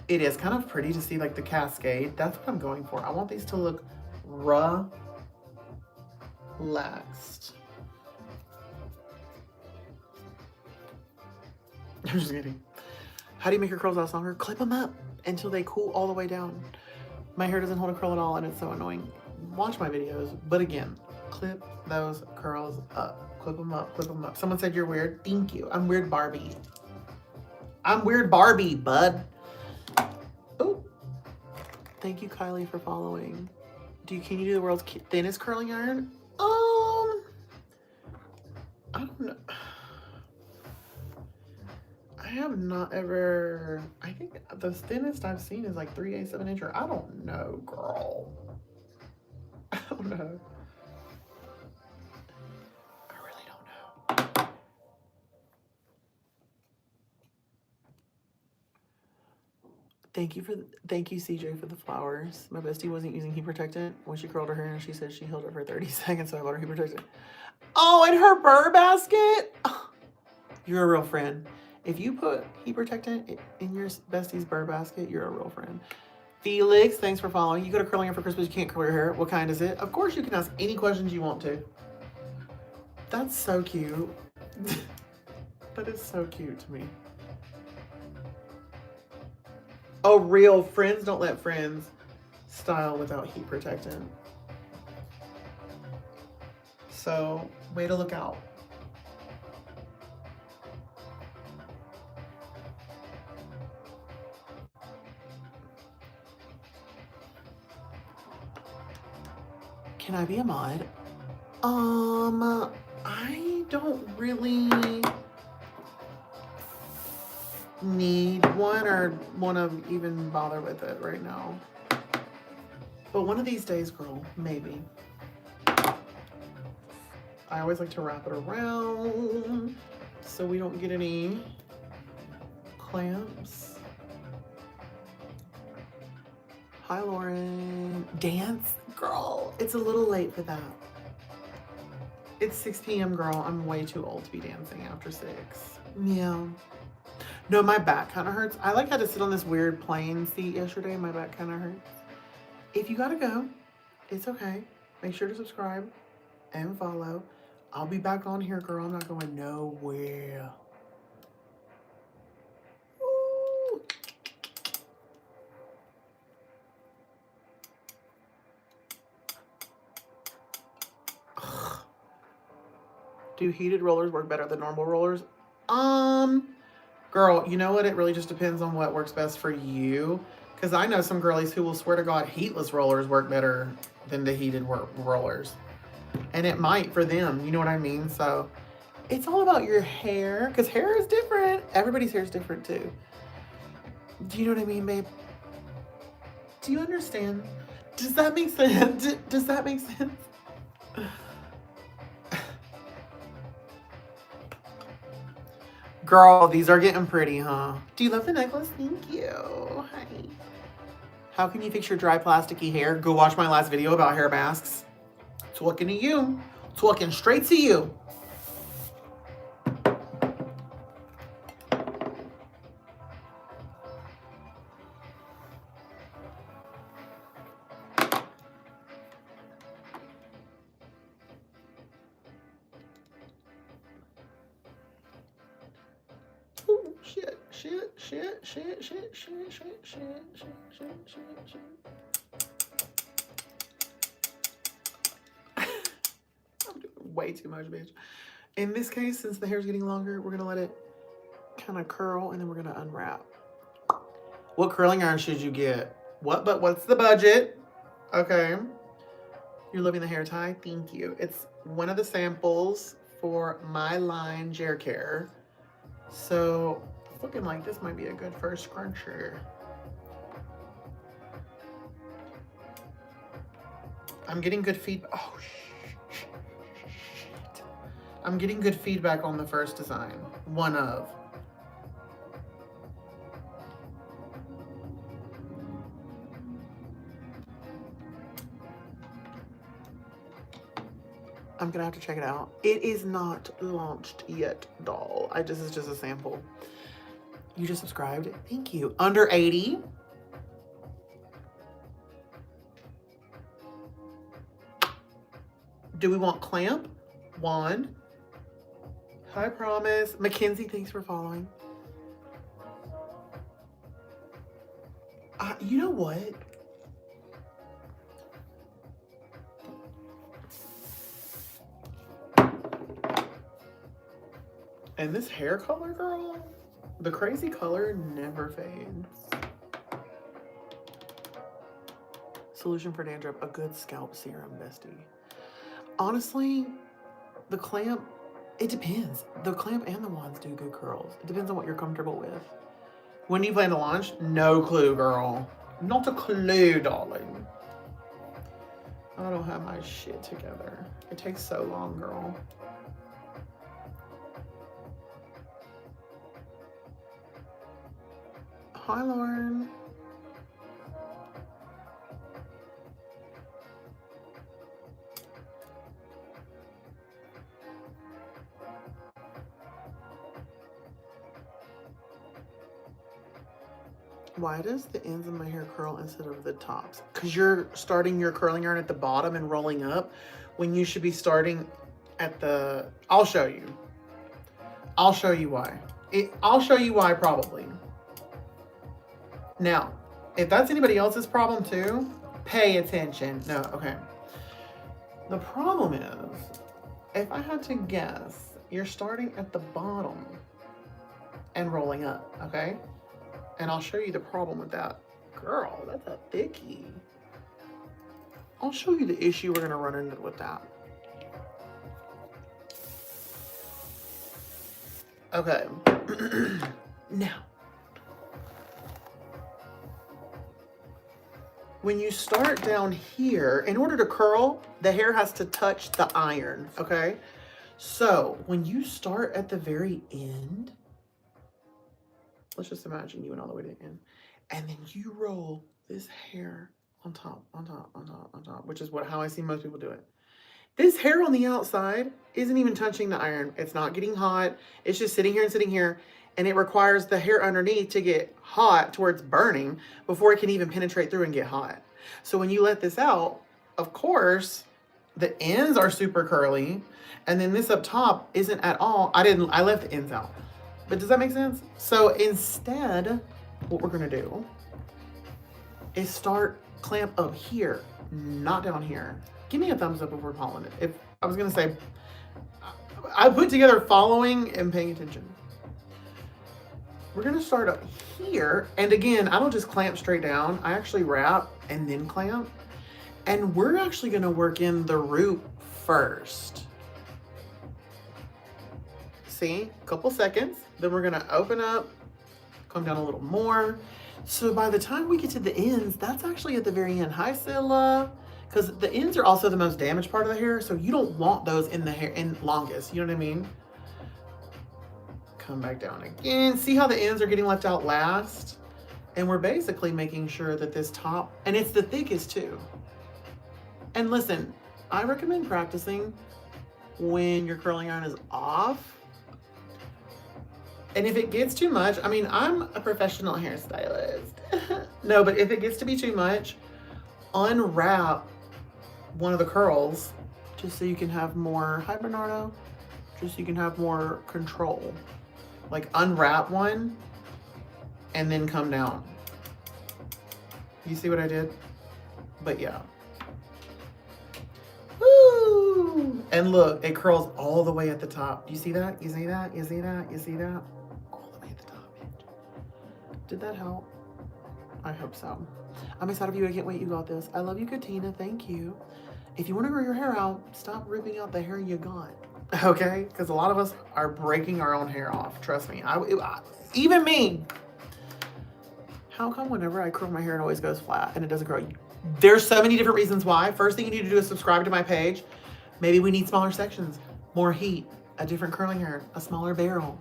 It is kind of pretty to see like the cascade. That's what I'm going for. I want these to look relaxed. I'm just kidding. How do you make your curls last longer? Clip them up until they cool all the way down. My hair doesn't hold a curl at all and it's so annoying. Watch my videos, but again, clip those curls up. Clip them up, clip them up. Someone said you're weird. Thank you. I'm weird Barbie. I'm weird Barbie, bud. Oh, thank you, Kylie, for following. Can you do the world's thinnest curling iron? I don't know. I have not ever, I think the thinnest I've seen is like 3/8 of an inch, or I don't know, girl. I don't know. I really don't know. Thank you, CJ, for the flowers. My bestie wasn't using heat protectant when she curled her hair, and she said she held it for 30 seconds, so I bought her heat protectant. Oh, and her burr basket? You're a real friend. If you put heat protectant in your bestie's burr basket, you're a real friend. Felix, thanks for following. You go to curling hair for Christmas, you can't curl your hair. What kind is it? Of course you can ask any questions you want to. That's so cute. That is so cute to me. Oh, real friends don't let friends style without heat protectant. So, way to look out. Can I be a mod? I don't really need one or want to even bother with it right now. But one of these days, girl, maybe. I always like to wrap it around so we don't get any clamps. Hi, Lauren. Dance? Girl, it's a little late for that. It's 6 p.m., girl. I'm way too old to be dancing after 6. Yeah. No, my back kind of hurts. I had to sit on this weird plane seat yesterday. My back kind of hurts. If you gotta go, it's okay. Make sure to subscribe and follow. I'll be back on here, girl. I'm not going nowhere. Ooh. Do heated rollers work better than normal rollers? Girl, you know what? It really just depends on what works best for you. Because I know some girlies who will swear to God heatless rollers work better than the heated rollers. And it might for them, you know what I mean? So it's all about your hair, because hair is different. Everybody's hair is different too. Do you know what I mean, babe? Do you understand? Does that make sense? Does that make sense? Girl, these are getting pretty, huh? Do you love the necklace? Thank you. Hi. How can you fix your dry plasticky hair? Go watch my last video about hair masks. Talking to you. Talking straight to you. Ooh, shit, shit, shit, shit, shit, shit, shit, shit, shit, shit, shit. I'm doing way too much, bitch. In this case, since the hair's getting longer, we're gonna let it kind of curl and then we're gonna unwrap. What curling iron should you get? What's the budget? Okay. You're loving the hair tie? Thank you. It's one of the samples for My Line Gel Care. So it's looking like this might be a good first scruncher. I'm getting good feedback. Oh, shit. I'm getting good feedback on the first design. One of. I'm gonna have to check it out. It is not launched yet, doll. This is just a sample. You just subscribed? Thank you. Under 80. Do we want clamp? Wand. Hi, Promise. Mackenzie, thanks for following. You know what? And this hair color, girl, the crazy color never fades. Solution for dandruff, a good scalp serum, bestie. Honestly, the clamp, it depends. The clamp and the wands do good curls. It depends on what you're comfortable with. When do you plan to launch? No clue, girl. Not a clue, darling. I don't have my shit together. It takes so long, girl. Hi, Lauren. Why does the ends of my hair curl instead of the tops? Because you're starting your curling iron at the bottom and rolling up when you should be starting at the... I'll show you. I'll show you why. I'll show you why probably. Now, if that's anybody else's problem too, pay attention. No, okay. The problem is, if I had to guess, you're starting at the bottom and rolling up, okay? And I'll show you the problem with that. Girl, that's a thickie. I'll show you the issue we're gonna run into with that. Okay. Now, when you start down here, in order to curl, the hair has to touch the iron, okay? So when you start at the very end, let's just imagine you went all the way to the end, and then you roll this hair on top, on top, on top, on top, which is how I see most people do it. This hair on the outside isn't even touching the iron. It's not getting hot. It's just sitting here and sitting here. And it requires the hair underneath to get hot to where it's burning before it can even penetrate through and get hot. So when you let this out, of course, the ends are super curly. And then this up top isn't at all. I left the ends out. But does that make sense? So instead, what we're gonna do is start clamp up here, not down here. Give me a thumbs up if we're following it. If I was gonna say, I put together following and paying attention. We're gonna start up here. And again, I don't just clamp straight down. I actually wrap and then clamp. And we're actually gonna work in the root first. See, a couple seconds. Then we're gonna open up, come down a little more. So by the time we get to the ends, that's actually at the very end. Hi, Scylla. Because the ends are also the most damaged part of the hair, so you don't want those in the hair in longest. You know what I mean? Come back down again. See how the ends are getting left out last? And we're basically making sure that this top, and it's the thickest too. And listen, I recommend practicing when your curling iron is off. And if it gets too much, I mean, I'm a professional hairstylist. No, but if it gets to be too much, unwrap one of the curls just so you can have more, hi Bernardo, just so you can have more control. Like unwrap one and then come down. You see what I did? But yeah. Woo! And look, it curls all the way at the top. Do you see that? You see that? You see that? You see that? All the way at the top. Did that help? I hope so. I'm excited for you. I can't wait. You got this. I love you, Katina. Thank you. If you want to grow your hair out, stop ripping out the hair you got. Okay? Because a lot of us are breaking our own hair off. Trust me. Even me. How come whenever I curl my hair, it always goes flat and it doesn't grow? There's so many different reasons why. First thing you need to do is subscribe to my page. Maybe we need smaller sections, more heat, a different curling iron, a smaller barrel.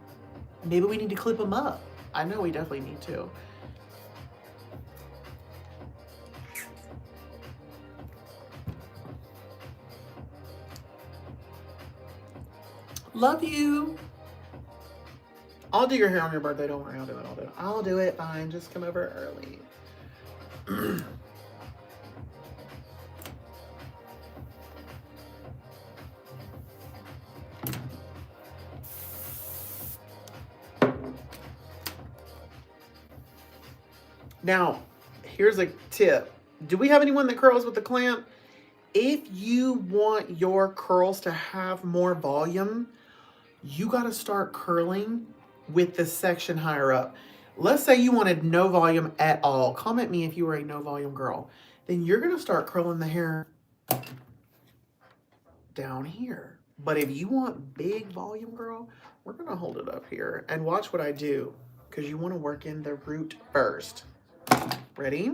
Maybe we need to clip them up. I know we definitely need to. Love you. I'll do your hair on your birthday. Don't worry. I'll do it. I'll do it. I'll do it. Fine. Just come over early. Now, here's a tip. Do we have anyone that curls with the clamp? If you want your curls to have more volume, you got to start curling with the section higher up. Let's say you wanted no volume at all. Comment me if you were a no volume girl. Then you're going to start curling the hair down here. But if you want big volume, girl, we're going to hold it up here. And watch what I do, because you want to work in the root first. Ready?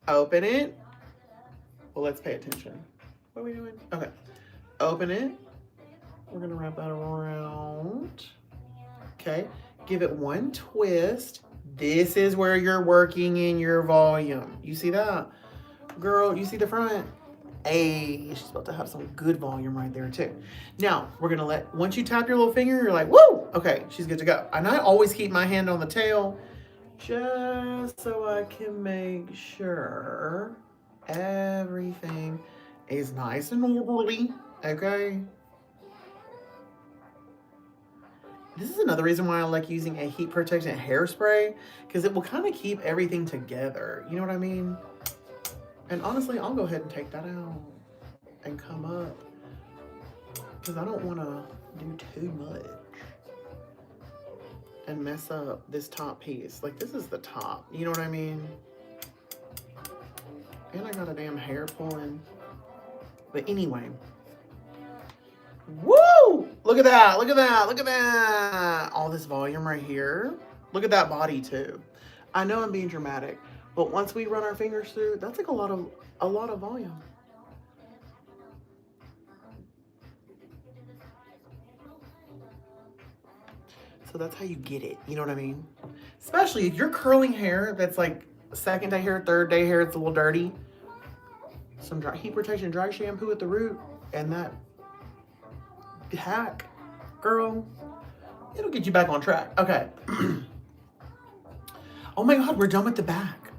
Open it. Well, let's pay attention. What are we doing? Okay. Open it. We're going to wrap that around. Okay. Give it one twist. This is where you're working in your volume. You see that? Girl, you see the front? Hey, she's about to have some good volume right there too. Now, we're going to once you tap your little finger, you're like, woo! Okay, she's good to go. And I always keep my hand on the tail just so I can make sure everything is nice and orderly, okay? This is another reason why I like using a heat protectant hairspray, because it will kind of keep everything together. You know what I mean? And honestly, I'll go ahead and take that out and come up, because I don't want to do too much and mess up this top piece. Like, this is the top. You know what I mean? And I got a damn hair pulling. But anyway. Woo! Look at that. Look at that. Look at that. All this volume right here. Look at that body too. I know I'm being dramatic, but once we run our fingers through, that's like a lot of volume. So that's how you get it. You know what I mean? Especially if you're curling hair that's like second day hair, third day hair, it's a little dirty. Some dry heat protection dry shampoo at the root, and that hack, girl, it'll get you back on track. Okay. Oh my God, we're done with the back.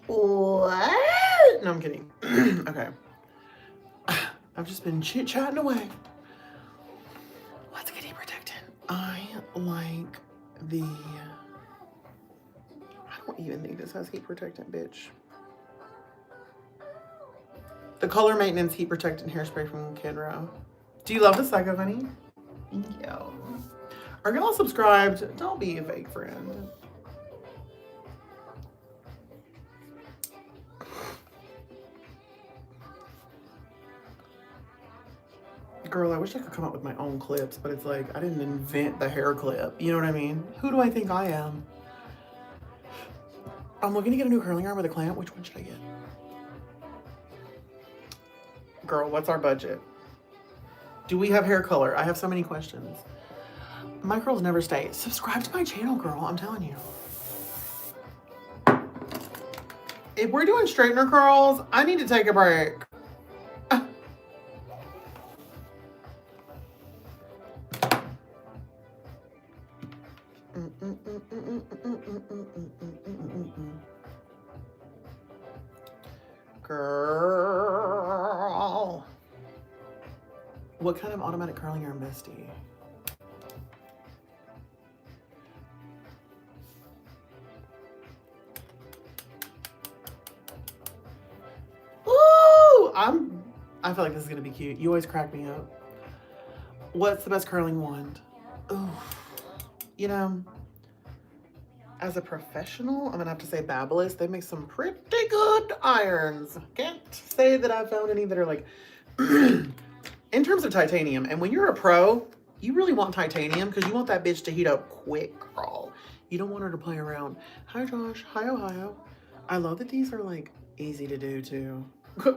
What? No, I'm kidding. Okay. I've just been chit-chatting away. Let's get heat protectant. I like the... I don't even think this has heat protectant, bitch. The Color Maintenance Heat Protectant Hairspray from Kenra. Do you love the Psycho Bunny? Thank you. Are y'all subscribed? Don't be a fake friend. Girl, I wish I could come up with my own clips, but it's like, I didn't invent the hair clip. You know what I mean? Who do I think I am? I'm looking to get a new curling iron with a clamp. Which one should I get? Girl, what's our budget? Do we have hair color? I have so many questions. My curls never stay. Subscribe to my channel, girl. I'm telling you. If we're doing straightener curls, I need to take a break. Girl. What kind of automatic curling iron, bestie? Ooh, I feel like this is gonna be cute. You always crack me up. What's the best curling wand? Ooh, you know, as a professional, I'm gonna have to say Babyliss. They make some pretty good irons. Can't say that I've found any that are like, in terms of titanium. And when you're a pro, you really want titanium because you want that bitch to heat up quick, girl. You don't want her to play around. Hi, Josh. Hi, Ohio. I love that these are like easy to do too.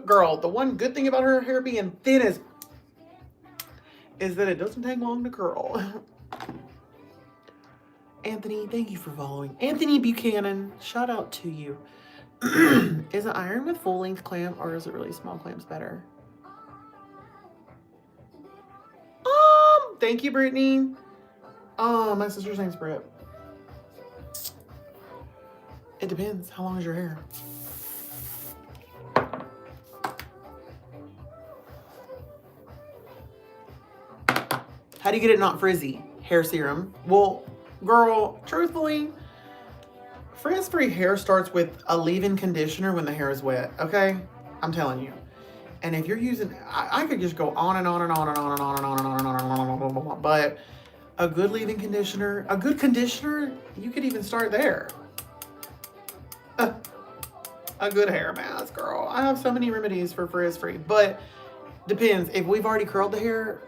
Girl, the one good thing about her hair being thin is that it doesn't take long to curl. Anthony, thank you for following. Anthony Buchanan, shout out to you. Is an iron with full length clamp or is it really small clamps better? Thank you, Brittany. My sister's name's Britt. It depends. How long is your hair? How do you get it not frizzy? Hair serum. Well, girl, truthfully, frizz-free hair starts with a leave-in conditioner when the hair is wet, okay? I'm telling you. And if you're using, I could just go on and on and on and on and on and on and on and on and on and on, but a good leave-in conditioner, a good conditioner, you could even start there. A good hair mask, girl. I have so many remedies for frizz-free, but depends. If we've already curled the hair,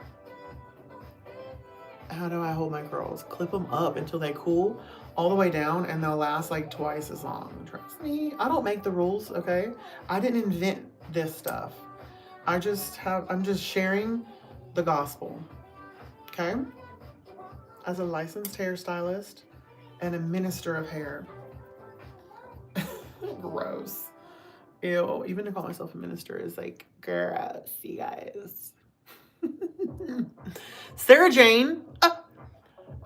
how do I hold my curls? Clip them up until they cool all the way down and they'll last like twice as long. Trust me, I don't make the rules, okay? I didn't invent this stuff. I'm just sharing the gospel, okay? As a licensed hairstylist and a minister of hair. Gross. Ew, even to call myself a minister is like, gross, you guys. Sarah Jane.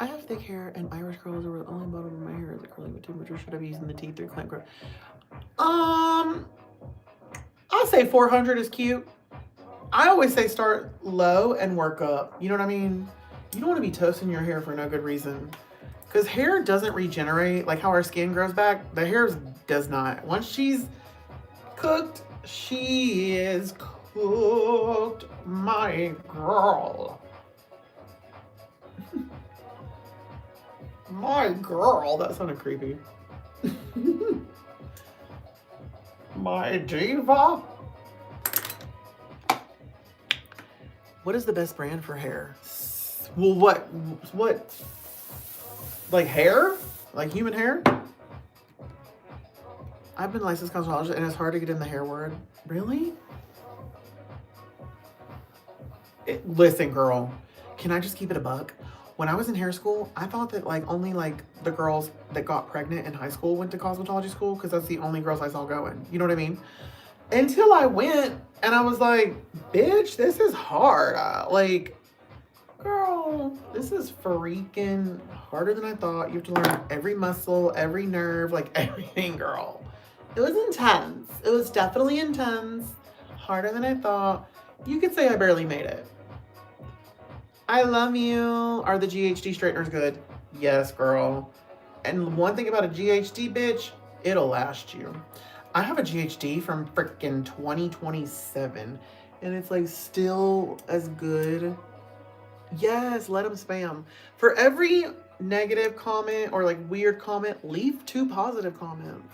I have thick hair and Irish curls are the only bottom of my hair is curling with too much, or should I be using the T3 clamp curl? I'll say 400 is cute. I always say start low and work up. You know what I mean? You don't want to be toasting your hair for no good reason. Because hair doesn't regenerate. Like how our skin grows back, the hair does not. Once she's cooked, she is cooked, my girl. My girl, that sounded creepy. My diva. What is the best brand for hair? Well, what? Like hair? Like human hair? I've been licensed cosmetologist and it's hard to get in the hair word. Really? Listen, girl, can I just keep it a buck? When I was in hair school, I thought that like only like the girls that got pregnant in high school went to cosmetology school because that's the only girls I saw going. You know what I mean? Until I went and I was like, bitch, this is hard. Like, girl, this is freaking harder than I thought. You have to learn every muscle, every nerve, like everything, girl. It was intense. It was definitely intense. Harder than I thought. You could say I barely made it. I love you. Are the GHD straighteners good? Yes, girl. And one thing about a GHD, bitch, it'll last you. I have a GHD from freaking 2027 and it's like still as good Yes, let them spam. For every negative comment or like weird comment, leave 2 positive comments.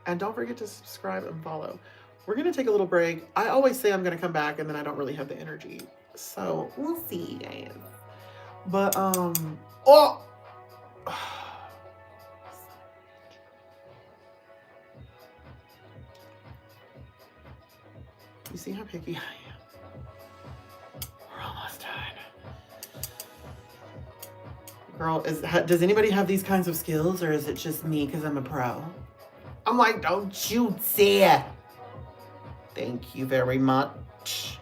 And don't forget to subscribe and follow. We're going to take a little break. I always say I'm going to come back and then I don't really have the energy. So we'll see, guys. But, oh! You see how picky I am? We're almost done. Girl, does anybody have these kinds of skills or is it just me because I'm a pro? I'm like, don't you dare. Thank you very much.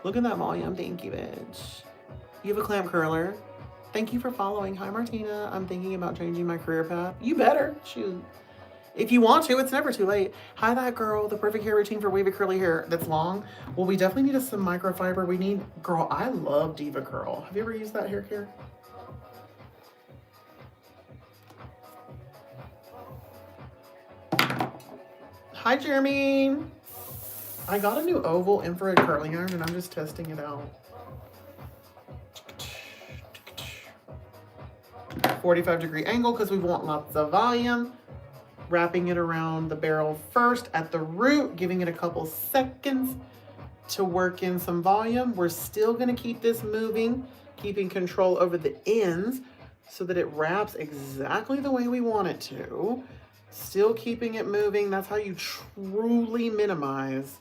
Look at that volume. Thank you, bitch. You have a clamp curler. Thank you for following. Hi, Martina. I'm thinking about changing my career path. You better. Shoot. If you want to, it's never too late. Hi, that girl. The perfect hair routine for wavy curly hair that's long. Well, we definitely need some microfiber. We need, girl, I love Diva Curl. Have you ever used that hair care? Hi, Jeremy. I got a new oval infrared curling iron and I'm just testing it out. 45-degree angle because we want lots of volume. Wrapping it around the barrel first at the root, giving it a couple seconds to work in some volume. We're still going to keep this moving, keeping control over the ends so that it wraps exactly the way we want it to. Still keeping it moving. That's how you truly minimize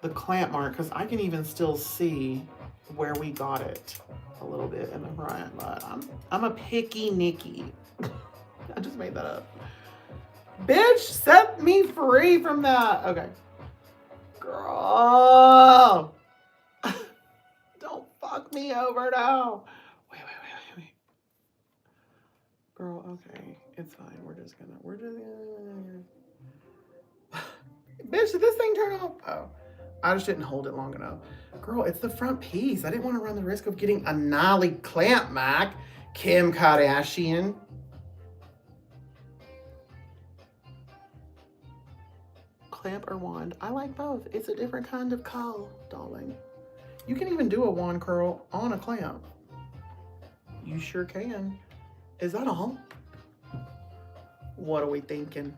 the clamp mark, because I can even still see where we got it a little bit in the front, but I'm a picky Nikki. I just made that up. Bitch, set me free from that. Okay. Girl. Don't fuck me over now. Wait. Girl, okay. It's fine. We're just gonna. Bitch, did this thing turn off? Oh. I just didn't hold it long enough. Girl, it's the front piece. I didn't want to run the risk of getting a gnarly clamp mark. Kim Kardashian. Clamp or wand? I like both. It's a different kind of curl, darling. You can even do a wand curl on a clamp. You sure can. Is that all? What are we thinking?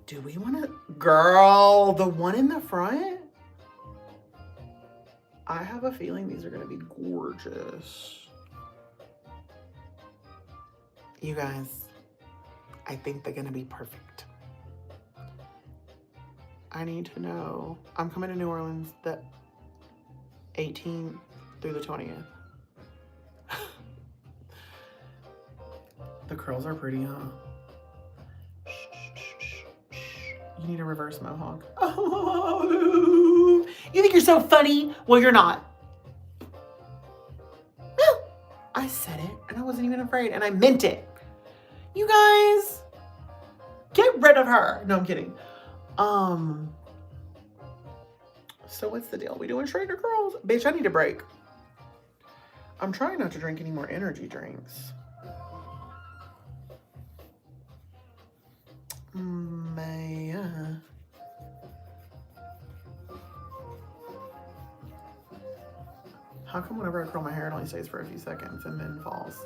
Do we want to... Girl, the one in the front? I have a feeling these are going to be gorgeous. You guys, I think they're going to be perfect. I need to know. I'm coming to New Orleans the 18th through the 20th. The curls are pretty, huh? You need a reverse mohawk. Oh, you think you're so funny? Well, you're not. I said it, and I wasn't even afraid, and I meant it. You guys, get rid of her. No, I'm kidding. So what's the deal? We doing straight or curls? Bitch, I need a break. I'm trying not to drink any more energy drinks. Man. How come whenever I curl my hair, it only stays for a few seconds and then falls?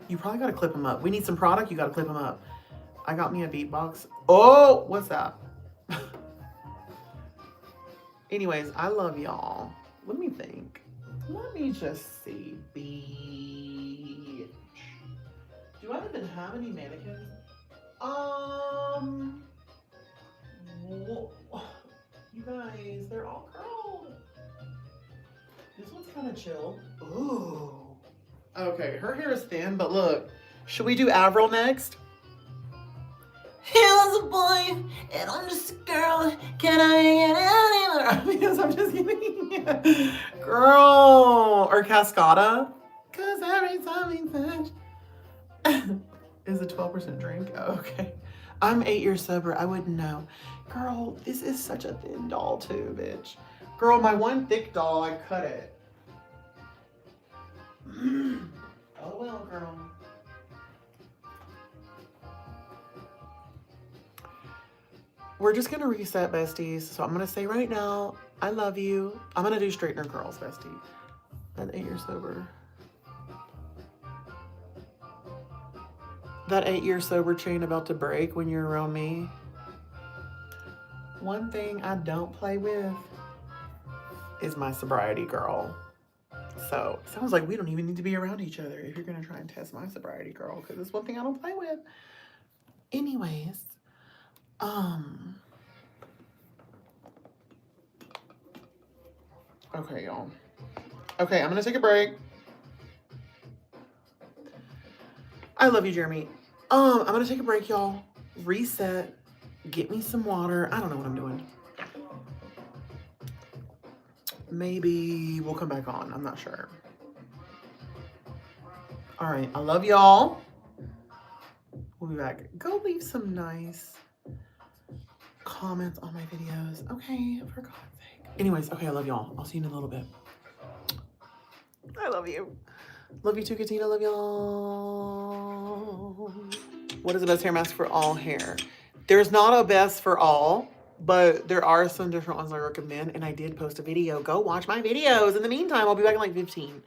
You probably got to clip them up. We need some product. You got to clip them up. I got me a beatbox. Oh, what's that? Anyways, I love y'all. Let me think. Let me just see. Beach. Do I even have any mannequins? You guys, they're all curled. This one's kind of chill. Ooh. Okay, her hair is thin, but look. Should we do Avril next? He was a boy, and I'm just a girl. Can I get anywhere? Because I'm just kidding. Girl. Or Cascada. Because every time we touch. Is a 12% drink? Oh, okay. I'm 8 years sober. I wouldn't know. Girl, this is such a thin doll too, bitch. Girl, my one thick doll, I cut it. Oh well, girl. We're just gonna reset, besties. So I'm gonna say right now, I love you. I'm gonna do straightener curls, bestie. At 8 years sober. That 8 year sober chain about to break when you're around me. One thing I don't play with is my sobriety girl. So it sounds like we don't even need to be around each other if you're gonna try and test my sobriety girl, because it's one thing I don't play with. Anyways, okay, y'all. Okay, I'm gonna take a break. I love you, Jeremy. I'm gonna take a break, y'all. Reset. Get me some water. I don't know what I'm doing. Maybe we'll come back on. I'm not sure. All right, I love y'all. We'll be back. Go leave some nice comments on my videos. Okay, for God's sake. Anyways, okay, I love y'all. I'll see you in a little bit. I love you. Love you too, Katina. Love y'all. What is the best hair mask for all hair? There's not a best for all, but there are some different ones I recommend, and I did post a video. Go watch my videos. In the meantime, I'll be back in like 15.